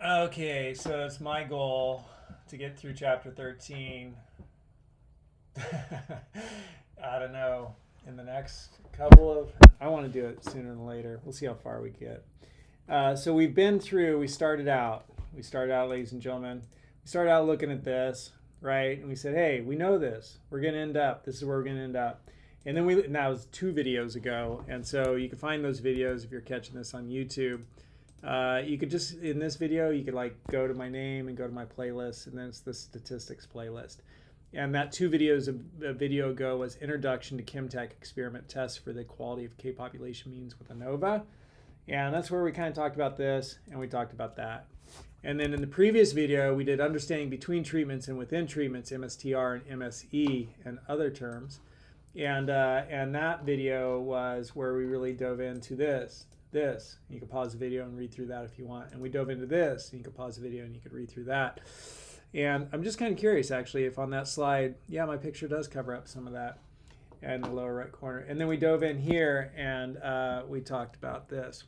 Okay, so it's my goal to get through chapter 13. I don't know, in the next couple of. I want to do it sooner than later. We'll see how far we get. So we've been through, we started out, ladies and gentlemen. We started out looking at this, right? And we said, hey, we know this. We're going to end up, this is where we're going to end up. And then and that was 2 videos ago. And so you can find those videos if you're catching this on YouTube. You could just, in this video, you could like go to my name and go to my playlist, and then it's the statistics playlist. And that 2 videos a video ago was Introduction to Chemitech Experiment Tests for the Quality of K-Population Means with ANOVA. And that's where we kind of talked about this, and we talked about that. And then in the previous video, we did Understanding Between Treatments and Within Treatments, MSTR and MSE, and other terms. And that video was where we really dove into this. You can pause the video and read through that if you want. And we dove into this, and you can pause the video and you could read through that. And I'm just kind of curious, actually, if on that slide, yeah, my picture does cover up some of that in the lower right corner. And then we dove in here and we talked about this.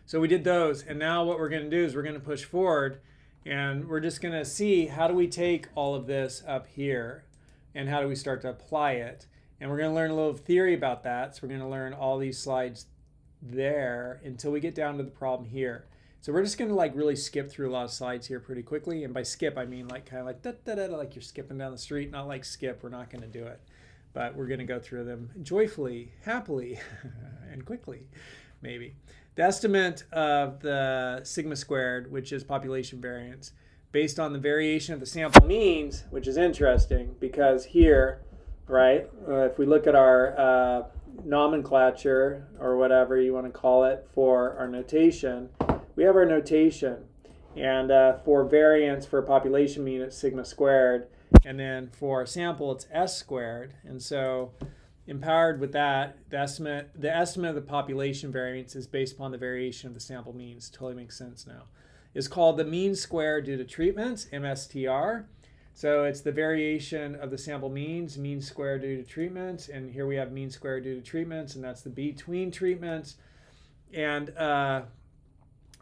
So we did those, and now what we're going to do is we're going to push forward, and we're just going to see how do we take all of this up here and how do we start to apply it. And we're going to learn a little theory about that. So we're going to learn all these slides there until we get down to the problem here. So we're just going to like really skip through a lot of slides here pretty quickly. And by skip, I mean like kind of like da-da-da-da, like you're skipping down the street, not like skip. We're not going to do it. But we're going to go through them joyfully, happily, and quickly, maybe. The estimate of the sigma squared, which is population variance, based on the variation of the sample means, which is interesting because here, right, if we look at our nomenclature or whatever you want to call it for our notation, we have our notation. And for variance for population mean, it's sigma squared. And then for a sample, it's S squared. And so empowered with that, the estimate of the population variance is based upon the variation of the sample means. Totally makes sense now. It's called the mean square due to treatments, MSTR. So it's the variation of the sample means, mean square due to treatments. And here we have mean square due to treatments, and that's the between treatments. And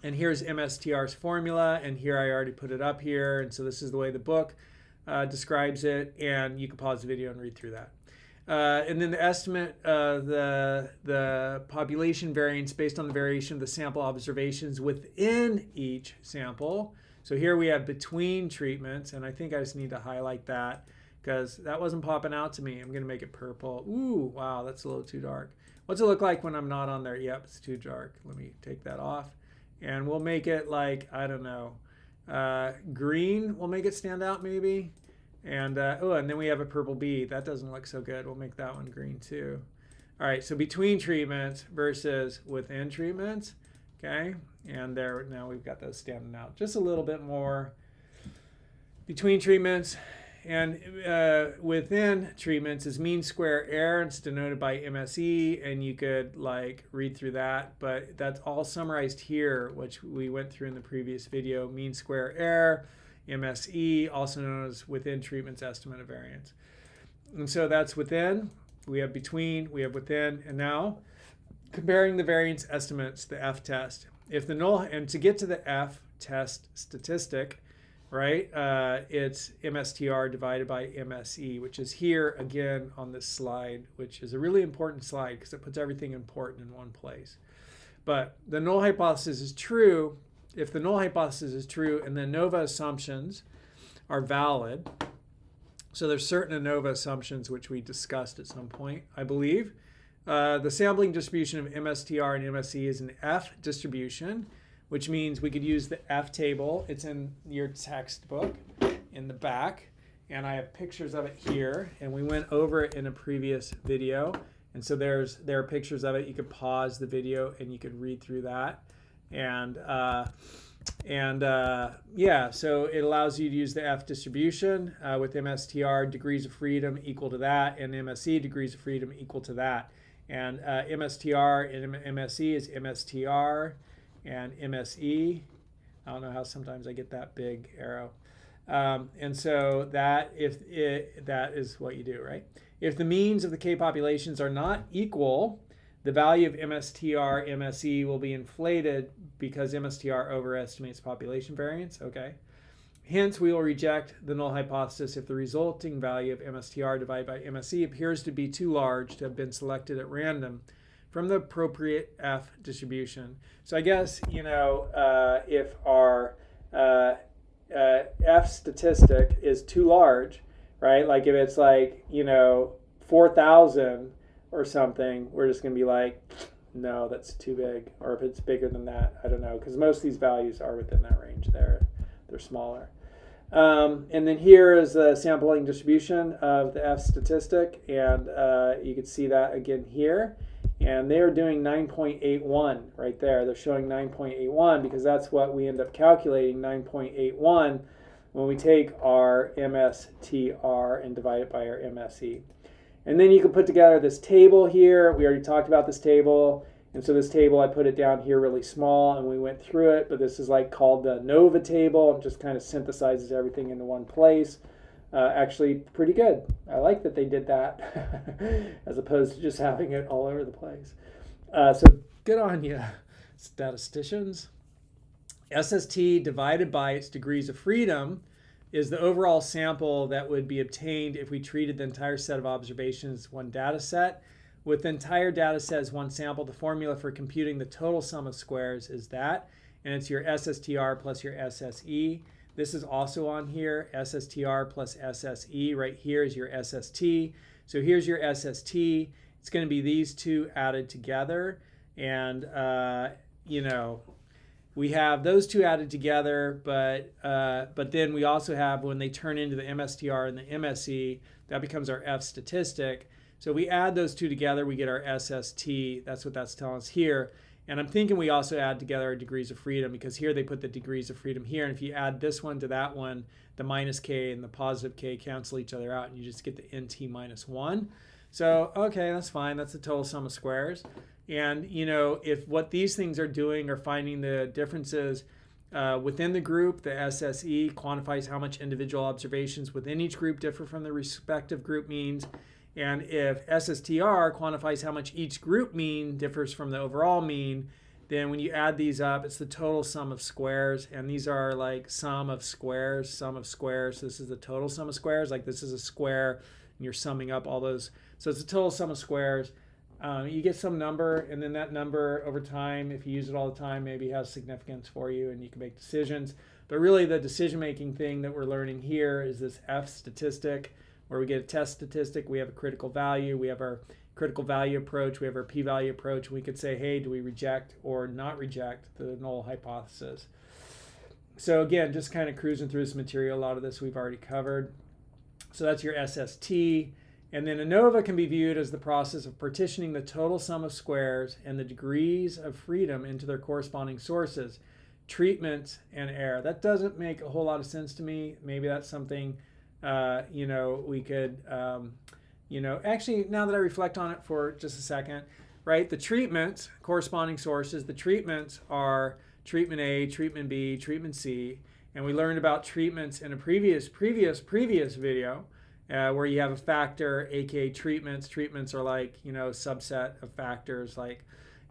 here's MSTR's formula, and here I already put it up here. And so this is the way the book describes it, and you can pause the video and read through that. And then the estimate of the population variance based on the variation of the sample observations within each sample. So here we have between treatments, and I think I just need to highlight that because that wasn't popping out to me. I'm going to make it purple. Ooh, wow, that's a little too dark. What's it look like when I'm not on there? Yep, it's too dark. Let me take that off. And we'll make it like, I don't know, green. We'll make it stand out maybe. And and then we have a purple B. That doesn't look so good. We'll make that one green too. All right, so between treatments versus within treatments. Okay, and there now we've got those standing out just a little bit more. Between treatments and within treatments is mean square error. It's denoted by MSE, and you could like read through that, but that's all summarized here, which we went through in the previous video. Mean square error, MSE, also known as within treatments estimate of variance. And so that's within. We have between, we have within, and now comparing the variance estimates, the F test. If the null, and to get to the F test statistic, right, it's MSTR divided by MSE, which is here again on this slide, which is a really important slide because it puts everything important in one place. But the null hypothesis is true. If the null hypothesis is true and the ANOVA assumptions are valid, so there's certain ANOVA assumptions which we discussed at some point, I believe. The sampling distribution of MSTR and MSE is an F distribution, which means we could use the F table. It's in your textbook in the back, and I have pictures of it here, and we went over it in a previous video. And so there are pictures of it. You could pause the video and you could read through that. Yeah, so it allows you to use the F distribution with MSTR degrees of freedom equal to that, and MSE degrees of freedom equal to that. And MSTR and MSE is MSTR and MSE. I don't know how sometimes I get that big arrow. And so that is what you do, right? If the means of the K populations are not equal, the value of MSTR, MSE will be inflated because MSTR overestimates population variance. Okay. Hence, we will reject the null hypothesis if the resulting value of MSTR divided by MSE appears to be too large to have been selected at random from the appropriate F distribution. So I guess, if our F statistic is too large, right? Like if it's like, 4,000 or something, we're just going to be like, no, that's too big. Or if it's bigger than that, I don't know, because most of these values are within that range there. They're smaller. And then here is the sampling distribution of the F statistic, and you can see that again here. And they are doing 9.81 right there. They're showing 9.81 because that's what we end up calculating, 9.81, when we take our MSTR and divide it by our MSE. And then you can put together this table here. We already talked about this table. And so this table, I put it down here really small, and we went through it. But this is like called the ANOVA table. It just kind of synthesizes everything into one place. Actually, pretty good. I like that they did that as opposed to just having it all over the place. So good on you, statisticians. SST divided by its degrees of freedom is the overall sample that would be obtained if we treated the entire set of observations as one data set. With the entire data set as one sample, the formula for computing the total sum of squares is that, and it's your SSTR plus your SSE. This is also on here, SSTR plus SSE. Right here is your SST. So here's your SST. It's going to be these two added together. And, we have those two added together, but then we also have, when they turn into the MSTR and the MSE, that becomes our F statistic. So we add those two together, we get our SST. That's what that's telling us here. And I'm thinking we also add together our degrees of freedom, because here they put the degrees of freedom here. And if you add this one to that one, the minus K and the positive K cancel each other out, and you just get the NT minus 1. So, okay, that's fine. That's the total sum of squares. And, if what these things are doing are finding the differences within the group, the SSE quantifies how much individual observations within each group differ from the respective group means. And if SSTR quantifies how much each group mean differs from the overall mean, then when you add these up, it's the total sum of squares. And these are like sum of squares. This is the total sum of squares. Like this is a square, and you're summing up all those. So it's the total sum of squares. You get some number, and then that number over time, if you use it all the time, maybe has significance for you, and you can make decisions. But really the decision-making thing that we're learning here is this F statistic, where we get a test statistic, we have a critical value, we have our critical value approach, we have our p-value approach, and we could say, hey, do we reject or not reject the null hypothesis? So again, just kind of cruising through this material. A lot of this we've already covered. So that's your SST. And then ANOVA can be viewed as the process of partitioning the total sum of squares and the degrees of freedom into their corresponding sources, treatment, and error. That doesn't make a whole lot of sense to me. Maybe that's something, we could, actually, now that I reflect on it for just a second, right? The treatments, corresponding sources, the treatments are treatment A, treatment B, treatment C. And we learned about treatments in a previous video. Where you have a factor, aka treatments. Treatments are like, subset of factors.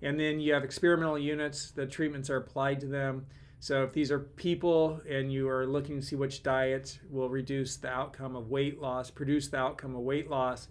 And then you have experimental units. The treatments are applied to them. So if these are people and you are looking to see which diets will reduce the outcome of weight loss, produce the outcome of weight loss,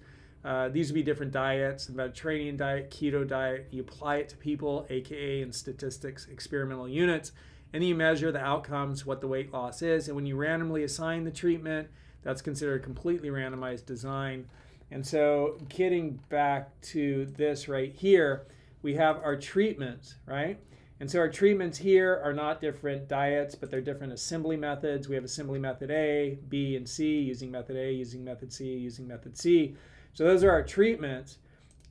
these would be different diets. The Mediterranean diet, keto diet, you apply it to people, aka in statistics, experimental units. And then you measure the outcomes, what the weight loss is. And when you randomly assign the treatment, that's considered a completely randomized design. And so getting back to this right here, we have our treatments, right? And so our treatments here are not different diets, but they're different assembly methods. We have assembly method A, B, and C, using method A, using method C, using method C. So those are our treatments.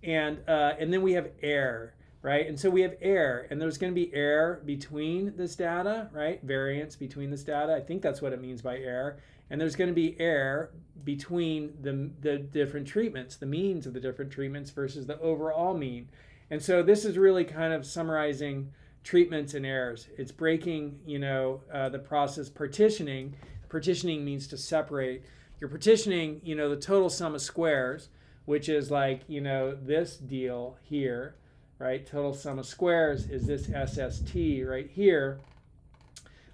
And then we have error, right? And so we have error, and there's going to be error between this data, right? Variance between this data. I think that's what it means by error. And there's going to be error between the different treatments, the means of the different treatments versus the overall mean. And so this is really kind of summarizing treatments and errors. It's breaking, the process partitioning. Partitioning means to separate. You're partitioning, the total sum of squares, which is like, this deal here, right? Total sum of squares is this SST right here,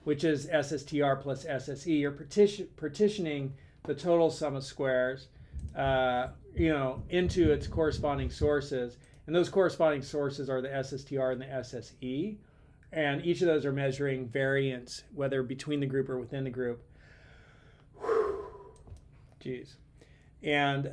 which is SSTR plus SSE. You're partitioning the total sum of squares, into its corresponding sources. And those corresponding sources are the SSTR and the SSE. And each of those are measuring variance, whether between the group or within the group. Jeez. And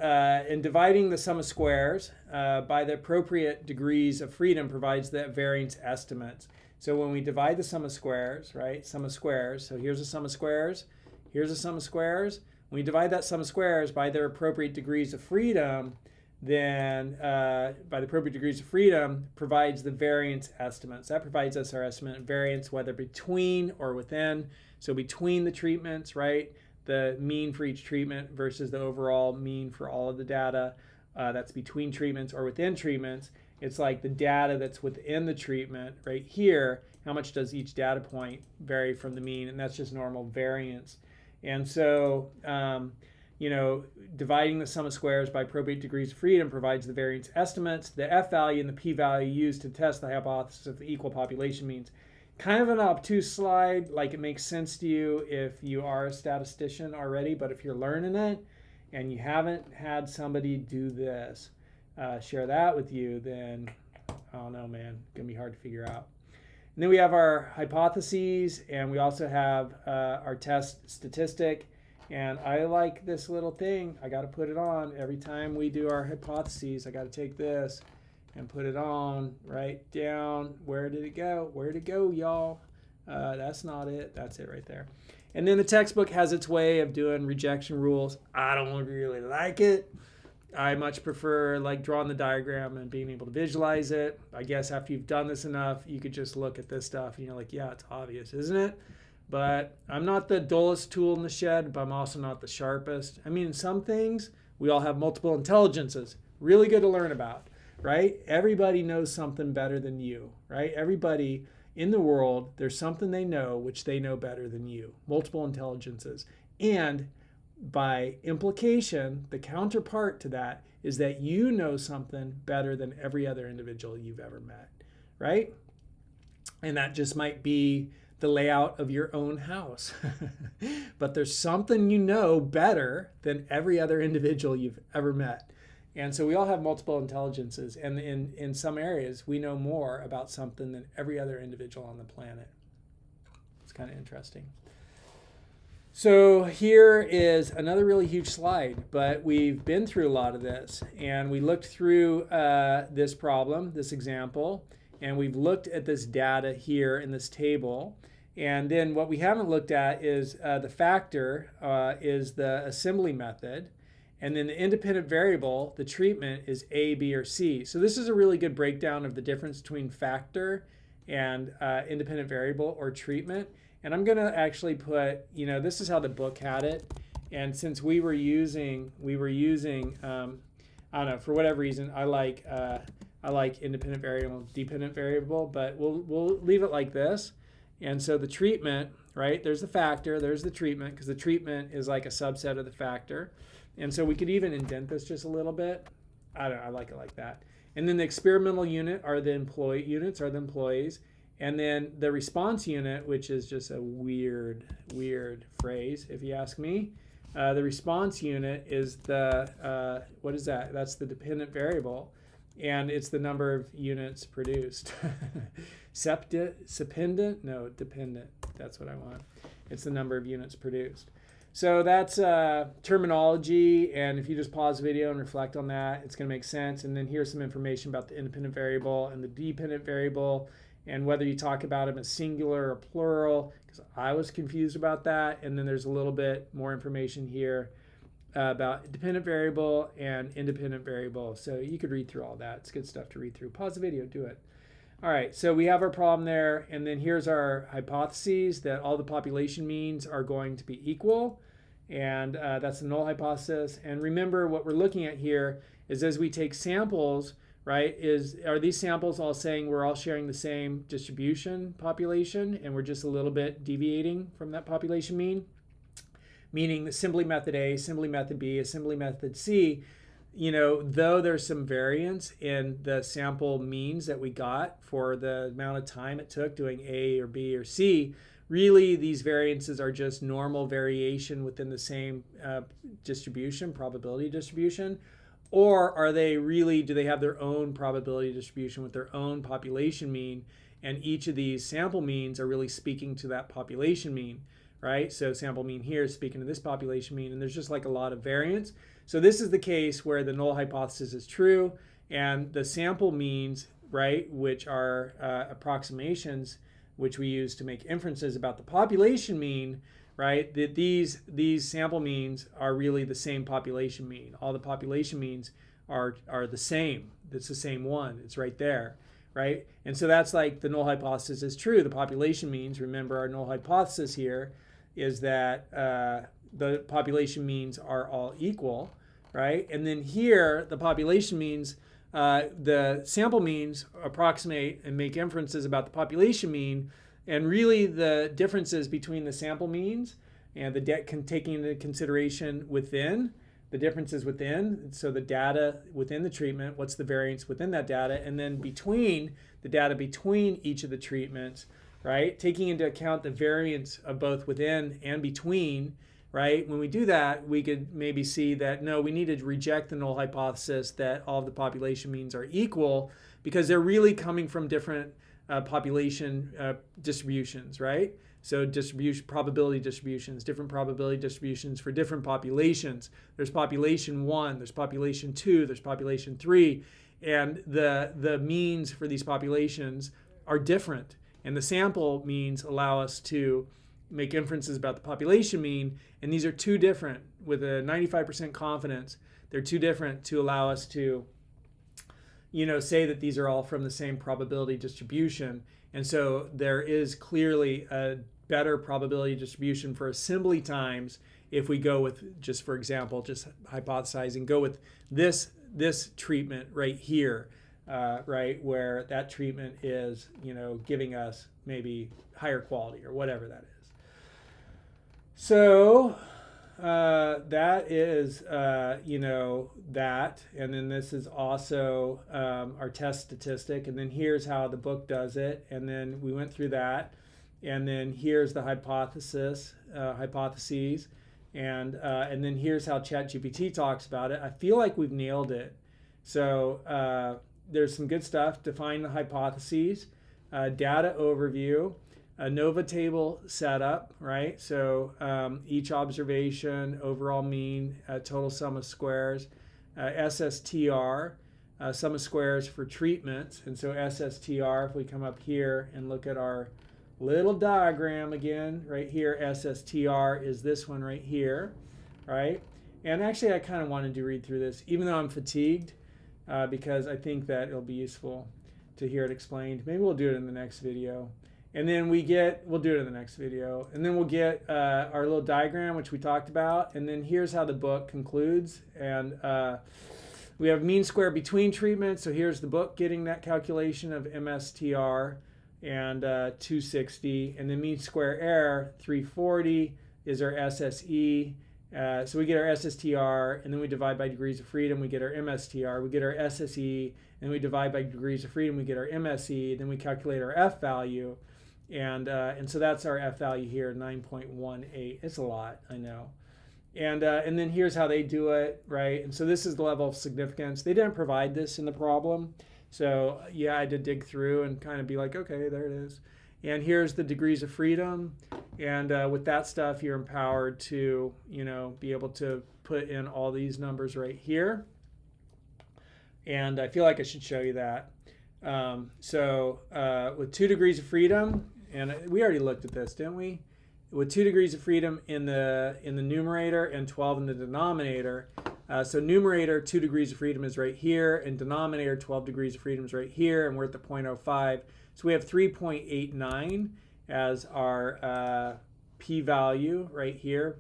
in dividing the sum of squares by the appropriate degrees of freedom provides the variance estimates. So when we divide the sum of squares, right, sum of squares, so here's a sum of squares, here's a sum of squares. When we divide that sum of squares by their appropriate degrees of freedom, then by the appropriate degrees of freedom provides the variance estimates. That provides us our estimate of variance, whether between or within. So between the treatments, right, the mean for each treatment versus the overall mean for all of the data. That's between treatments or within treatments. It's like the data that's within the treatment right here. How much does each data point vary from the mean? And that's just normal variance. And so, dividing the sum of squares by appropriate degrees of freedom provides the variance estimates. The F value and the P value used to test the hypothesis of the equal population means. Kind of an obtuse slide, like it makes sense to you if you are a statistician already, but if you're learning it and you haven't had somebody do this, share that with you, then I don't know, man, it's gonna be hard to figure out. And then we have our hypotheses, and we also have our test statistic. And I like this little thing. I got to put it on every time we do our hypotheses. I got to take this and put it on right down. Where did it go? Where'd it go, y'all? That's not it. That's it right there. And then the textbook has its way of doing rejection rules. I don't really like it. I much prefer like drawing the diagram and being able to visualize it. I guess after you've done this enough, you could just look at this stuff and you're like, yeah, it's obvious, isn't it? But I'm not the dullest tool in the shed, but I'm also not the sharpest. I mean, some things, we all have multiple intelligences. Really good to learn about, right? Everybody knows something better than you, right? Everybody in the world, there's something they know which they know better than you. Multiple intelligences. And by implication, the counterpart to that is that you know something better than every other individual you've ever met, right? And that just might be the layout of your own house. But there's something you know better than every other individual you've ever met. And so we all have multiple intelligences. And in some areas, we know more about something than every other individual on the planet. It's kind of interesting. So here is another really huge slide, but we've been through a lot of this. And we looked through this problem, this example, and we've looked at this data here in this table. And then what we haven't looked at is the factor is the assembly method. And then the independent variable, the treatment, is A, B, or C. So this is a really good breakdown of the difference between factor and independent variable or treatment. And I'm going to actually put, this is how the book had it. And since we were using, I don't know, for whatever reason, I like independent variable, dependent variable, but we'll leave it like this. And so the treatment, right, there's the factor, there's the treatment, because the treatment is like a subset of the factor. And so we could even indent this just a little bit. I don't know, I like it like that. And then the experimental unit are the employees. And then the response unit, which is just a weird phrase, if you ask me. The response unit is the, what is that? That's the dependent variable. And it's the number of units produced. Dependent? No, dependent. That's what I want. It's the number of units produced. So that's terminology, and if you just pause the video and reflect on that, it's going to make sense. And then here's some information about the independent variable and the dependent variable, and whether you talk about them as singular or plural, because I was confused about that. And then there's a little bit more information here about dependent variable and independent variable. So you could read through all that. It's good stuff to read through. Pause the video, do it. All right, so we have our problem there, and then here's our hypotheses that all the population means are going to be equal, and that's the null hypothesis. And remember, what we're looking at here is as we take samples, right, are these samples all saying we're all sharing the same distribution population, and we're just a little bit deviating from that population mean? Meaning assembly method A, assembly method B, assembly method C, though there's some variance in the sample means that we got for the amount of time it took doing A or B or C, really these variances are just normal variation within the same distribution, probability distribution, or are they really, do they have their own probability distribution with their own population mean, and each of these sample means are really speaking to that population mean, right? So sample mean here is speaking to this population mean, and there's just like a lot of variance. So this is the case where the null hypothesis is true, and the sample means, right, which are approximations which we use to make inferences about the population mean, right, that these sample means are really the same population mean. All the population means are the same. It's the same one. It's right there, right? And so that's like the null hypothesis is true. The population means, remember our null hypothesis here is that the population means are all equal, right? And then here, the population means, the sample means approximate and make inferences about the population mean, and really the differences between the sample means and the taking into consideration within, the differences within, so the data within the treatment, what's the variance within that data, and then between the data between each of the treatments, right? Taking into account the variance of both within and between, right? When we do that, we could maybe see that, no, we need to reject the null hypothesis that all of the population means are equal, because they're really coming from different population distributions, right? So probability distributions, different probability distributions for different populations. There's population 1, there's population 2, there's population 3, and the means for these populations are different. And the sample means allow us to make inferences about the population mean, and these are too different with a 95% confidence. They're too different to allow us to, say that these are all from the same probability distribution. And so there is clearly a better probability distribution for assembly times if we go with, just for example, just hypothesizing, go with this treatment right here, right, where that treatment is, giving us maybe higher quality or whatever that is. So that is, that, and then this is also our test statistic, and then here's how the book does it, and then we went through that, and then here's the hypotheses, and then here's how ChatGPT talks about it. I feel like we've nailed it. So there's some good stuff. Define the hypotheses, data overview, ANOVA table setup, right? So each observation, overall mean, total sum of squares, SSTR, sum of squares for treatments. And so SSTR, if we come up here and look at our little diagram again, right here, SSTR is this one right here, right? And actually I kind of wanted to read through this, even though I'm fatigued, because I think that it'll be useful to hear it explained. Maybe we'll do it in the next video. And then we'll do it in the next video. And then we'll get our little diagram, which we talked about. And then here's how the book concludes. And we have mean square between treatments. So here's the book getting that calculation of MSTR and 260. And then mean square error, 340 is our SSE. So we get our SSTR, and then we divide by degrees of freedom. We get our MSTR. We get our SSE, and we divide by degrees of freedom. We get our MSE. Then we calculate our F value. And so that's our F value here, 9.18. It's a lot, I know. And then here's how they do it, right? And so this is the level of significance. They didn't provide this in the problem. So yeah, I had to dig through and kind of be like, okay, there it is. And here's the degrees of freedom. And with that stuff, you're empowered to, be able to put in all these numbers right here. And I feel like I should show you that. So with 2 degrees of freedom, and we already looked at this, didn't we? With 2 degrees of freedom in the numerator and 12 in the denominator. So numerator, 2 degrees of freedom is right here, and denominator, 12 degrees of freedom is right here, and we're at the 0.05. So we have 3.89 as our p-value right here.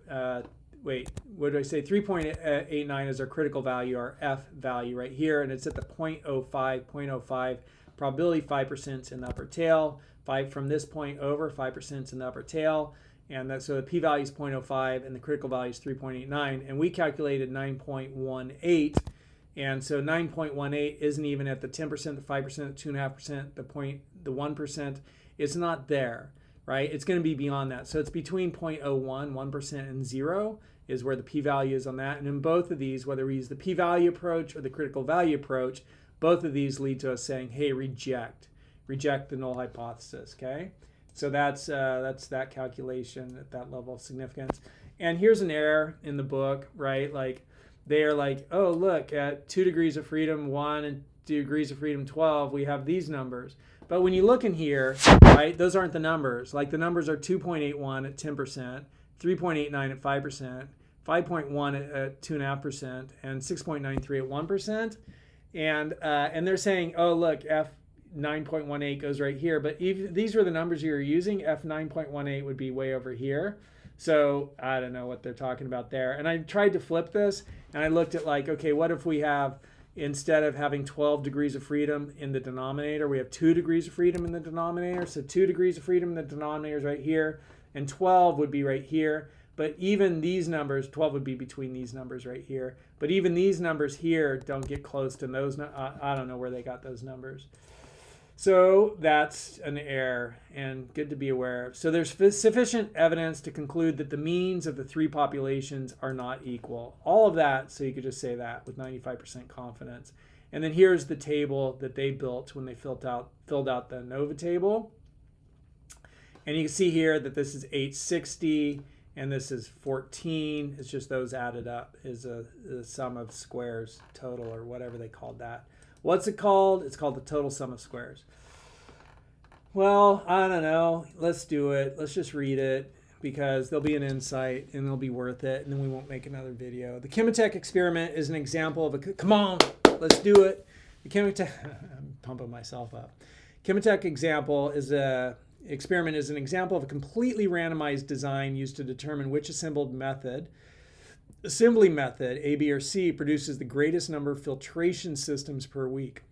Wait, what did I say? 3.89 is our critical value, our F value right here, and it's at the 0.05 probability, 5% in the upper tail. 5 from this point over, 5% in the upper tail. And so the p-value is 0.05 and the critical value is 3.89. And we calculated 9.18 And so 9.18 isn't even at the 10%, the 5%, the 2.5%, the 1%. It's not there, right? It's going to be beyond that. So it's between 0.01, 1%, and 0 is where the p-value is on that. And in both of these, whether we use the p-value approach or the critical value approach, both of these lead to us saying, hey, reject the null hypothesis, okay? So that's that calculation at that level of significance. And here's an error in the book, right? Like they are like, oh, look, at 2 degrees of freedom 1 and 2 degrees of freedom 12, we have these numbers. But when you look in here, right, those aren't the numbers. Like the numbers are 2.81 at 10%, 3.89 at 5%, 5.1 at 2.5%, and 6.93 at 1%. And they're saying, oh, look, F 9.18 goes right here. But if these were the numbers you were using, F 9.18 would be way over here. So I don't know what they're talking about there. And I tried to flip this, and I looked at like, okay, what if we have, instead of having 12 degrees of freedom in the denominator, we have 2 degrees of freedom in the denominator. So 2 degrees of freedom in the denominator is right here, and 12 would be right here. But even these numbers, 12 would be between these numbers right here. But even these numbers here don't get close to those. I don't know where they got those numbers. So that's an error, and good to be aware of. So there's sufficient evidence to conclude that the means of the 3 populations are not equal. All of that, so you could just say that with 95% confidence. And then here's the table that they built when they filled out the ANOVA table. And you can see here that this is 860, and this is 14. It's just those added up is the sum of squares total, or whatever they called that. What's it called? It's called the total sum of squares. Well, I don't know. Let's do it. Let's just read it, because there'll be an insight and it'll be worth it, and then we won't make another video. The Chemitech experiment is an example of a... Come on, let's do it. The Chemitech... I'm pumping myself up. Chemitech experiment is an example of a completely randomized design used to determine which assembly method, A, B, or C, produces the greatest number of filtration systems per week.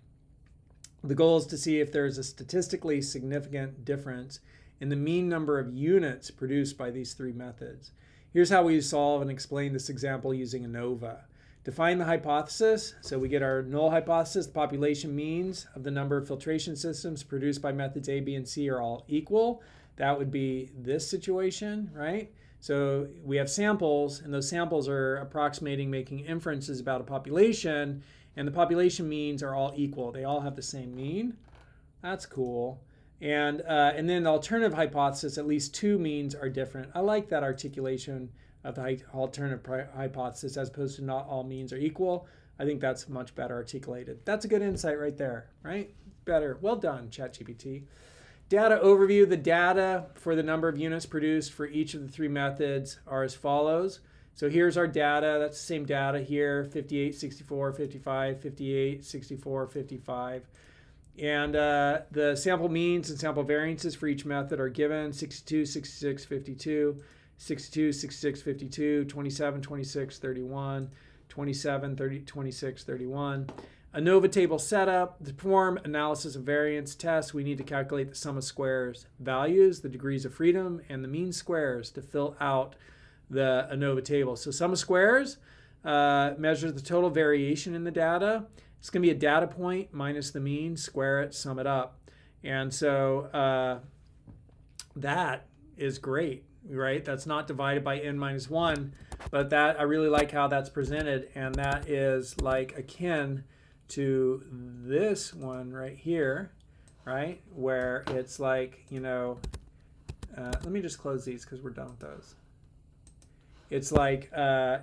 The goal is to see if there is a statistically significant difference in the mean number of units produced by these 3 methods. Here's how we solve and explain this example using ANOVA. Define the hypothesis. So we get our null hypothesis. The population means of the number of filtration systems produced by methods A, B, and C are all equal. That would be this situation, right? So we have samples, and those samples are approximating, making inferences about a population, and the population means are all equal. They all have the same mean. That's cool. And then the alternative hypothesis, at least 2 means are different. I like that articulation of the alternative hypothesis as opposed to not all means are equal. I think that's much better articulated. That's a good insight right there, right? Better. Well done, ChatGPT. Data overview. The data for the number of units produced for each of the 3 methods are as follows. So here's our data. That's the same data here, 58, 64, 55, 58, 64, 55. And the sample means and sample variances for each method are given, 62, 66, 52, 62, 66, 52, 27, 26, 31, 27, 30, 26, 31. ANOVA table setup. To perform analysis of variance tests, we need to calculate the sum of squares values, the degrees of freedom, and the mean squares to fill out the ANOVA table. So sum of squares measures the total variation in the data. It's going to be a data point minus the mean, square it, sum it up. And so that is great, right? That's not divided by n minus 1, but that I really like how that's presented, and that is like akin to this one right here, right? Where it's like, you know, let me just close these because we're done with those. It's like,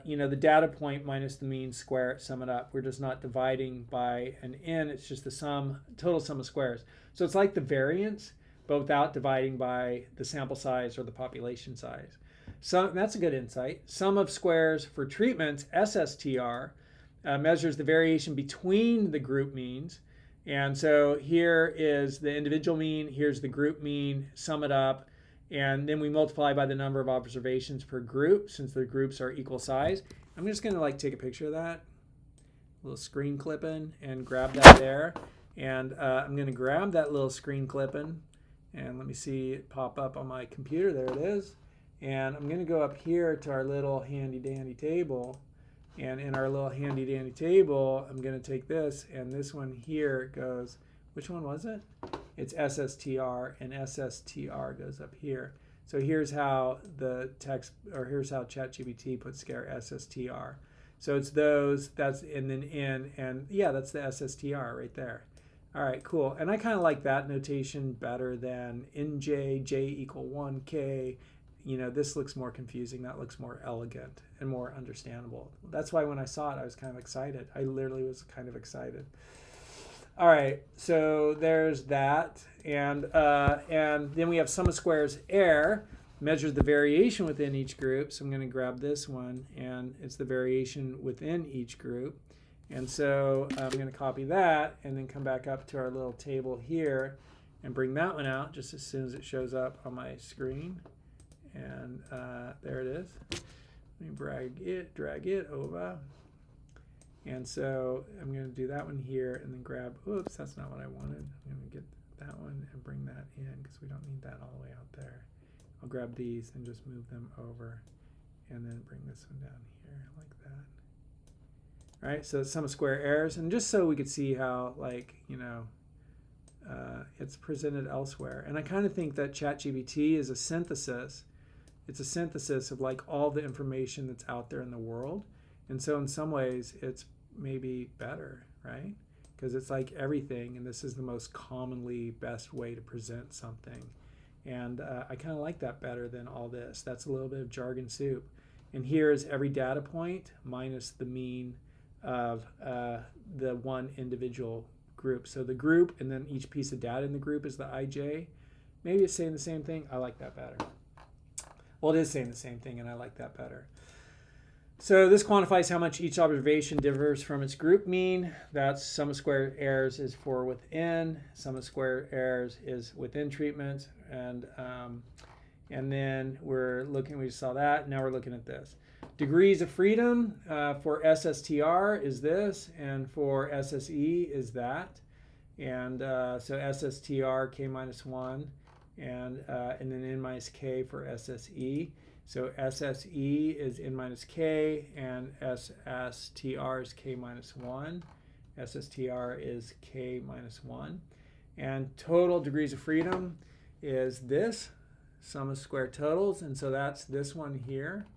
you know, the data point minus the mean, square it, sum it up. We're just not dividing by an n. It's just the sum, total sum of squares. So it's like the variance, but without dividing by the sample size or the population size. So that's a good insight. Sum of squares for treatments, SSTR, measures the variation between the group means. And so here is the individual mean, here's the group mean, sum it up, and then we multiply by the number of observations per group since the groups are equal size. I'm just going to like take a picture of that, a little screen clipping, and grab that there. And I'm going to grab that little screen clipping, and let me see it pop up on my computer. There it is. And I'm going to go up here to our little handy dandy table, And in our little handy dandy table, I'm going to take this, and this one here goes, which one was it? It's SSTR, and SSTR goes up here. So here's how the text, or here's how ChatGPT puts together SSTR. So it's those, that's, and then in, and yeah, that's the SSTR right there. All right, cool. And I kind of like that notation better than NJ, J equal 1K. You know, this looks more confusing. That looks more elegant and more understandable. That's why when I saw it, I was kind of excited. I literally was kind of excited. All right, so there's that. And then we have sum of squares error, measures the variation within each group. So I'm going to grab this one, and it's the variation within each group. And so I'm going to copy that and then come back up to our little table here and bring that one out just as soon as it shows up on my screen. And there it is. Let me drag it over. And so I'm going to do that one here and then grab, oops, that's not what I wanted. I'm going to get that one and bring that in because we don't need that all the way out there. I'll grab these and just move them over and then bring this one down here like that. All right, so sum of square errors, and just so we could see how, like, you know, it's presented elsewhere. And I kind of think that ChatGPT is a synthesis. It's a synthesis of like all the information that's out there in the world. And so in some ways, it's maybe better, right? Because it's like everything, and this is the most commonly best way to present something. And I kind of like that better than all this. That's a little bit of jargon soup. And here is every data point minus the mean of the one individual group. So the group and then each piece of data in the group is the IJ. Maybe it's saying the same thing. I like that better. Well, it is saying the same thing, and I like that better. So this quantifies how much each observation differs from its group mean. That's sum of square errors is for within. Sum of square errors is within treatment. And then we're looking, we saw that. Now we're looking at this. Degrees of freedom for SSTR is this, and for SSE is that. And so SSTR, K minus 1, and then N minus K for SSE. So SSE is N minus K, and SSTR is K minus 1. SSTR is K minus 1. And total degrees of freedom is this, sum of square totals, and so that's this one here,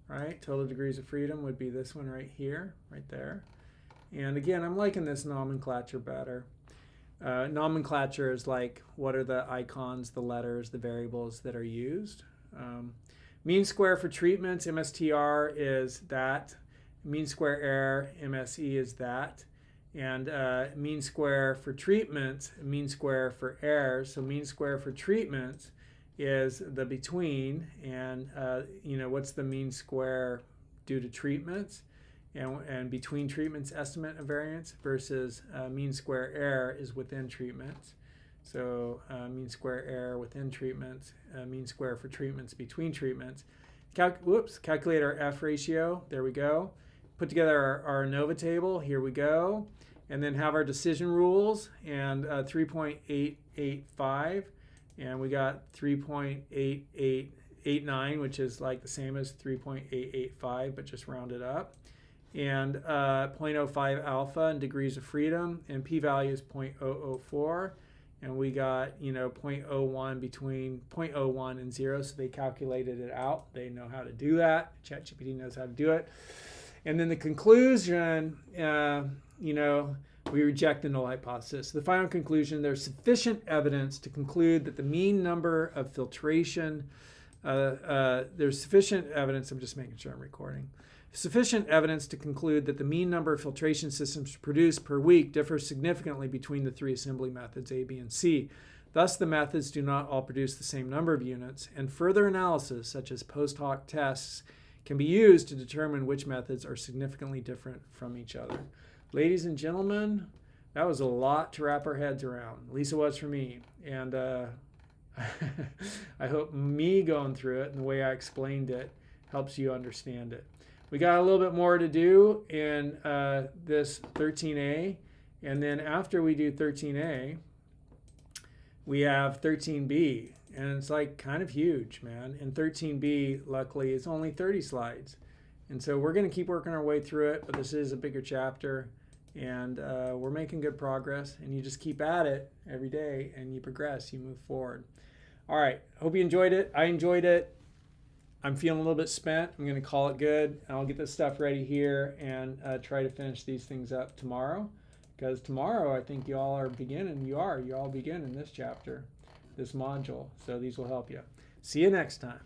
right? Total degrees of freedom would be this one right here, right there. And again, I'm liking this nomenclature better. Nomenclature is like, what are the icons, the letters, the variables that are used? Mean square for treatments, MSTR is that. Mean square error, MSE is that. And mean square for treatments, mean square for errors. So mean square for treatments is the between. And, you know, what's the mean square due to treatments? And between treatments estimate of variance versus mean square error is within treatments. So mean square error within treatments, mean square for treatments between treatments. Calculate our F ratio. There we go. Put together our ANOVA table. Here we go. And then have our decision rules and 3.885. And we got 3.8889, which is like the same as 3.885, but just rounded up. And 0.05 alpha and degrees of freedom, and p-value is 0.004. And we got, you know, 0.01 between 0.01 and 0, so they calculated it out. They know how to do that. ChatGPT knows how to do it. And then the conclusion, you know, we reject the null hypothesis. The final conclusion, there's sufficient evidence to conclude that the mean number of filtration, there's sufficient evidence, I'm just making sure I'm recording, sufficient evidence to conclude that the mean number of filtration systems produced per week differs significantly between the three assembly methods A, B, and C. Thus, the methods do not all produce the same number of units, and further analysis, such as post hoc tests, can be used to determine which methods are significantly different from each other. Ladies and gentlemen, that was a lot to wrap our heads around. At least it was for me. And I hope me going through it and the way I explained it helps you understand it. We got a little bit more to do in this 13A, and then after we do 13A, we have 13B, and it's like kind of huge, man. And 13B, luckily, is only 30 slides, And so we're going to keep working our way through it, but this is a bigger chapter, and we're making good progress. And you just keep at it every day, and you progress, you move forward. All right, hope you enjoyed it. I enjoyed it. I'm feeling a little bit spent. I'm going to call it good. I'll get this stuff ready here and try to finish these things up tomorrow, because tomorrow I think you all are beginning. You all begin in this chapter, this module. So these will help you. See you next time.